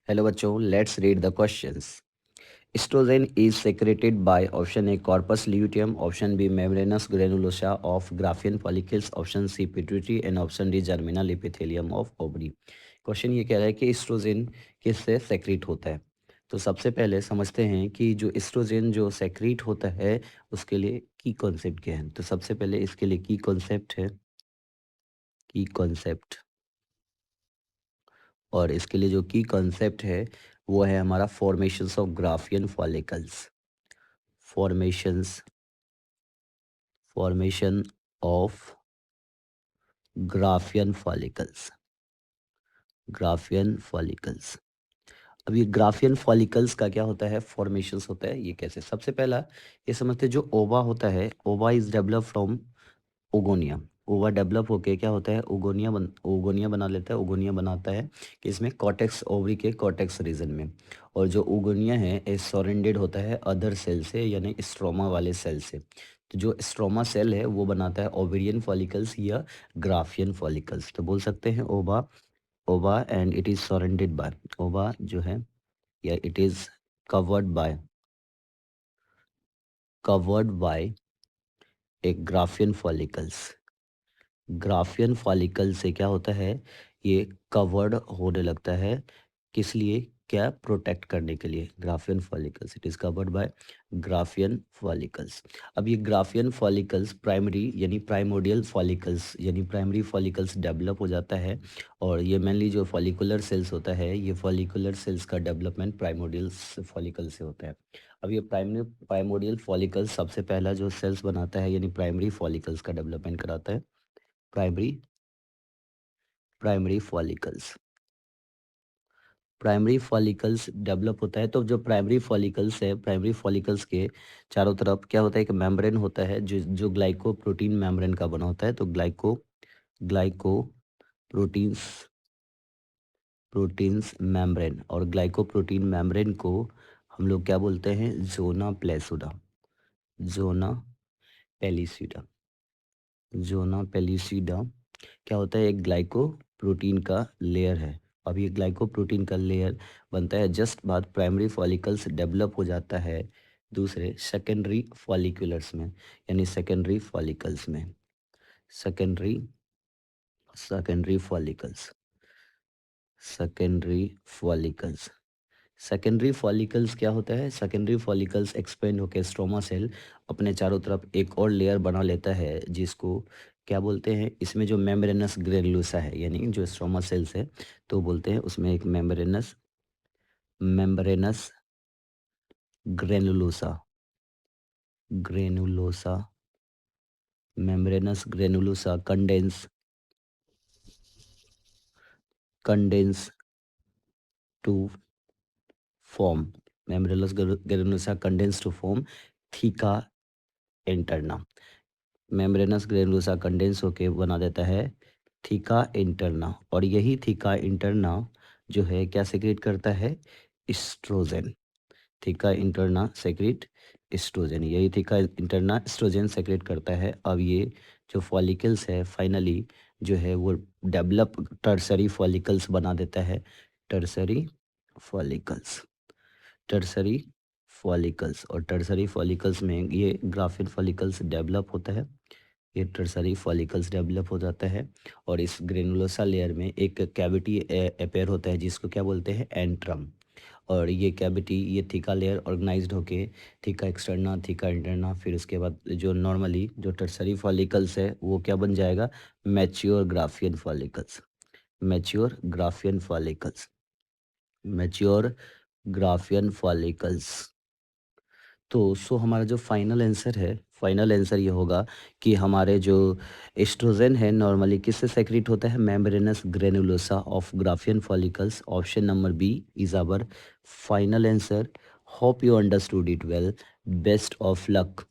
Hello बच्चों, let's read the questions. Oestrogen is secreted by option A corpus luteum, option B membranous granulosa of Graafian follicles, option C pituitary and option D germinal epithelium of ovary. Question ये कह रहा है कि oestrogen किससे secrete होता है। तो सबसे पहले समझते हैं कि जो एस्ट्रोजन जो सेक्रेट होता है उसके लिए की कॉन्सेप्ट क्या है। तो सबसे पहले इसके लिए की कॉन्सेप्ट है, की कॉन्सेप्ट, और इसके लिए जो की कॉन्सेप्ट है वो है हमारा formations of Graafian follicles. Formations, formation of Graafian follicles, Graafian follicles. अब ये ग्राफियन फॉलिकल्स का क्या होता है, फॉर्मेशंस होता है, ये कैसे। सबसे पहला ये समझते हैं, जो ओवा होता है, ओवा इज डेवलप फ्रॉम ओगोनिया। ओवा डेवलप होके क्या होता है, ओगोनिया बना लेता है, ओगोनिया बनाता है कि इसमें कॉर्टेक्स, ओवरी के कॉर्टेक्स रीजन में। और जो ओगोनिया है ए सराउंडेड होता है अदर सेल से, यानी स्ट्रोमा वाले सेल से। तो जो स्ट्रोमा सेल है वो बनाता है ओवेरियन फॉलिकल्स या ग्राफियन फॉलिकल्स। तो बोल सकते हैं ओवा, ओवा and it is surrounded by, ओवा जो है या it is covered by, covered by A Graafian follicles. Graafian follicle से क्या होता है, ये कवर्ड होने लगता है, किस लिए, क्या, प्रोटेक्ट करने के लिए। Graafian follicles, it is covered by Graafian follicles. अब ये ग्राफियन फॉलिकल्स प्राइमरी यानी प्राइमोडियल फॉलिकल्स यानी प्राइमरी फॉलिकल्स डेवलप हो जाता है। और ये मेनली जो फॉलिकुलर सेल्स होता है, ये फॉलिकुलर सेल्स का डेवलपमेंट प्राइमोडियल फॉलिकल से होता है। अब ये प्राइमोडियल फॉलिकल्स सबसे पहला जो सेल्स बनाता है यानी प्राइमरी फॉलिकल्स का डेवलपमेंट कराता है। Primary, primary follicles, primary follicles develop होता है। तो जो प्राइमरी फॉलिकल्स है, प्राइमरी फॉलिकल्स के चारों तरफ क्या होता है, एक मेम्ब्रेन होता है जो जो ग्लाइको प्रोटीन मेम्ब्रेन का बना होता है। तो glyco, glyco proteins, proteins membrane, और ग्लाइको प्रोटीन मेम्ब्रेन को हम लोग क्या बोलते हैं, जोना प्लेसुडा, जोना पेलिसिडा, जोना पेलिसिडा क्या होता है, एक ग्लाइको प्रोटीन का लेयर है। अब ये ग्लाइको प्रोटीन का लेयर बनता है जस्ट बाद प्राइमरी फॉलिकल्स डेवलप हो जाता है दूसरे सेकेंडरी फॉलिकुलर्स में, यानी सेकेंडरी फॉलिकल्स में, secondary, secondary follicles, secondary follicles. Secondary follicles क्या होता है, सेकेंडरी फॉलिकल्स एक्सपेंड होकर स्ट्रोमा सेल अपने चारों तरफ एक और लेयर बना लेता है जिसको क्या बोलते हैं, इसमें जो मेम्ब्रेनस ग्रेनुलोसा है यानी जो स्ट्रोमा सेल्स है, तो बोलते हैं उसमें एक membranous, membranous granulosa, granulosa, membranous granulosa condense, condense to form, membranous granulosa condense to form theca interna. Membranous granulosa condense होके बना देता है थीका इंटरना, और यही थीका इंटरना जो है क्या सेक्रेट करता है, oestrogen. Theca interna secrete oestrogen, यही थीका इंटरना एस्ट्रोजन सेक्रेट करता है। अब ये जो फॉलिकल्स है फाइनली जो है वो डेवलप टर्सरी फॉलिकल्स बना देता है, टर्सरी फॉलिकल्स, टर्सरी फॉलिकल्स। और टर्सरी फॉलिकल्स में ये ग्राफिन फॉलिकल्स डेवलप होता है, ये टर्सरी फॉलिकल्स डेवलप हो जाता है। और इस ग्रेनुलोसा लेयर में एक कैविटी अपेयर होता है जिसको क्या बोलते हैं, एंट्रम। और ये कैविटी, ये थीका लेयर ऑर्गेनाइज्ड होके थीका एक्सटर्ना, थीका इंटरना, फिर उसके बाद जो नॉर्मली जो टर्सरी फॉलिकल्स है वो क्या बन जाएगा, mature Graafian follicles, mature Graafian follicles, mature Graafian follicles. तो सो हमारा जो फाइनल आंसर है, फाइनल आंसर ये होगा कि हमारे जो एस्ट्रोजन है नॉर्मली किससे सेक्रेट होता है, membranous granulosa of Graafian follicles. Option number B is our final answer. Hope you understood it well. Best of luck.